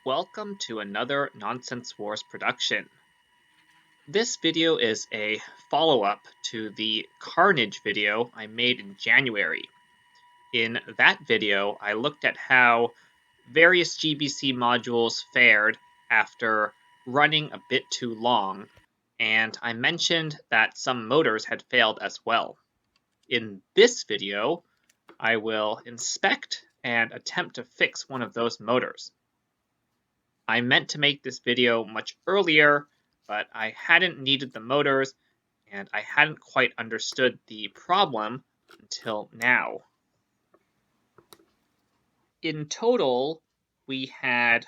Welcome to another Nonsense Wars production. This video is a follow-up to the CARNAGE video I made in January. In that video, I looked at how various GBC modules fared after running a bit too long, and I mentioned that some motors had failed as well. In this video, I will inspect and attempt to fix one of those motors. I meant to make this video much earlier, but I hadn't needed the motors, and I hadn't quite understood the problem until now. In total, we had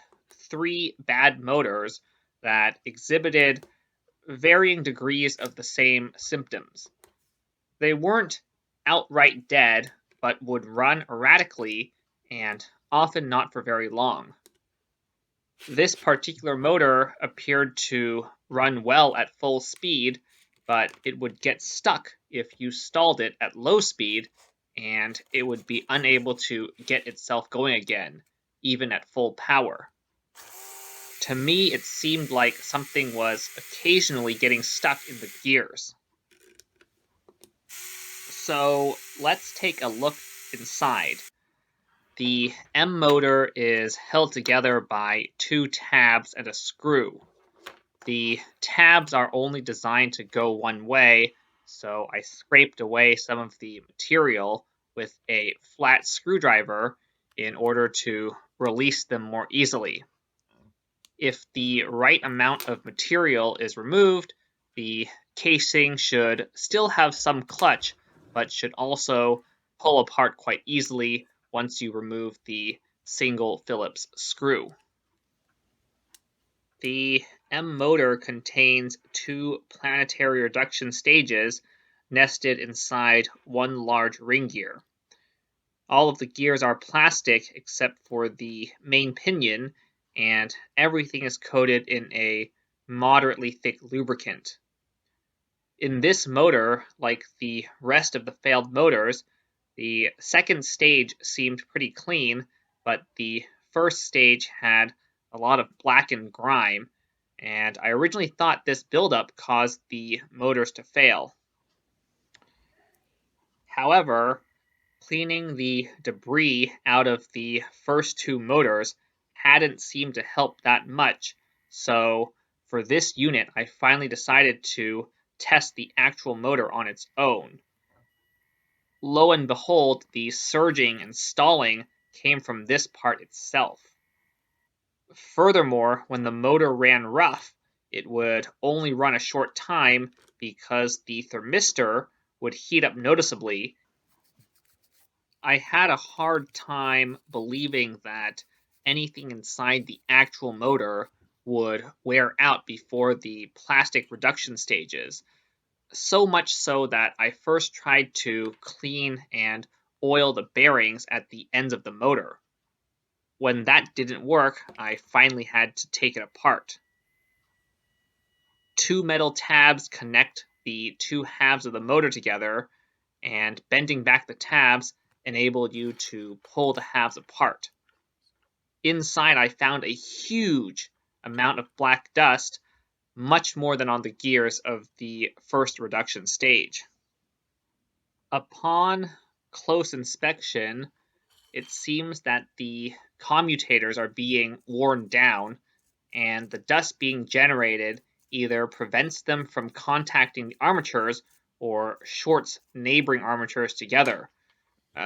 3 bad motors that exhibited varying degrees of the same symptoms. They weren't outright dead, but would run erratically and often not for very long. This particular motor appeared to run well at full speed, but it would get stuck if you stalled it at low speed, and it would be unable to get itself going again, even at full power. To me, it seemed like something was occasionally getting stuck in the gears. So let's take a look inside. The M motor is held together by 2 tabs and a screw. The tabs are only designed to go one way, so I scraped away some of the material with a flat screwdriver in order to release them more easily. If the right amount of material is removed, the casing should still have some clutch, but should also pull apart quite easily once you remove the single Phillips screw. The M motor contains 2 planetary reduction stages nested inside one large ring gear. All of the gears are plastic except for the main pinion, and everything is coated in a moderately thick lubricant. In this motor, like the rest of the failed motors, the second stage seemed pretty clean, but the first stage had a lot of blackened grime, and I originally thought this buildup caused the motors to fail. However, cleaning the debris out of the first 2 motors hadn't seemed to help that much, so for this unit I finally decided to test the actual motor on its own. Lo and behold, the surging and stalling came from this part itself. Furthermore, when the motor ran rough, it would only run a short time because the thermistor would heat up noticeably. I had a hard time believing that anything inside the actual motor would wear out before the plastic reduction stages, so much so that I first tried to clean and oil the bearings at the ends of the motor. When that didn't work, I finally had to take it apart. 2 metal tabs connect the 2 halves of the motor together, and bending back the tabs enabled you to pull the halves apart. Inside, I found a huge amount of black dust, much more than on the gears of the first reduction stage. Upon close inspection, it seems that the commutators are being worn down, and the dust being generated either prevents them from contacting the armatures or shorts neighboring armatures together,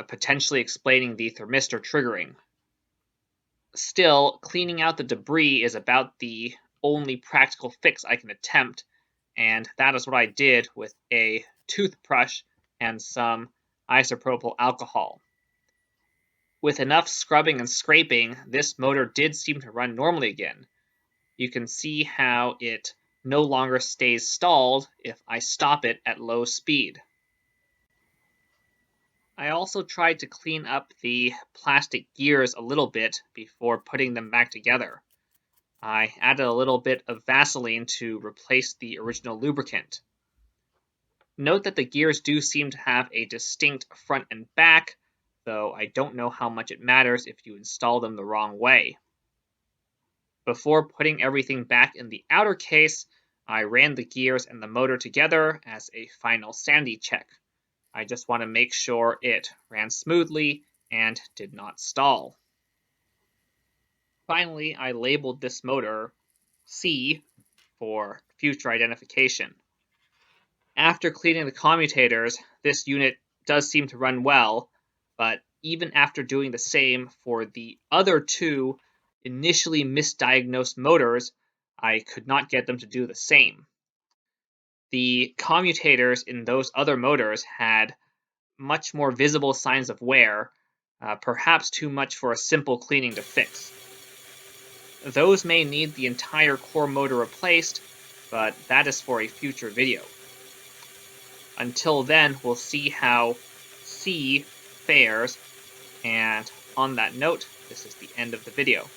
potentially explaining the thermistor triggering. Still, cleaning out the debris is about the only practical fix I can attempt, and that is what I did with a toothbrush and some isopropyl alcohol. With enough scrubbing and scraping, this motor did seem to run normally again. You can see how it no longer stays stalled if I stop it at low speed. I also tried to clean up the plastic gears a little bit before putting them back together. I added a little bit of Vaseline to replace the original lubricant. Note that the gears do seem to have a distinct front and back, though I don't know how much it matters if you install them the wrong way. Before putting everything back in the outer case, I ran the gears and the motor together as a final sanity check. I just want to make sure it ran smoothly and did not stall. Finally, I labeled this motor C for future identification. After cleaning the commutators, this unit does seem to run well, but even after doing the same for the other two initially misdiagnosed motors, I could not get them to do the same. The commutators in those other motors had much more visible signs of wear, perhaps too much for a simple cleaning to fix. Those may need the entire core motor replaced, but that is for a future video. Until then, we'll see how C fares, and on that note, this is the end of the video.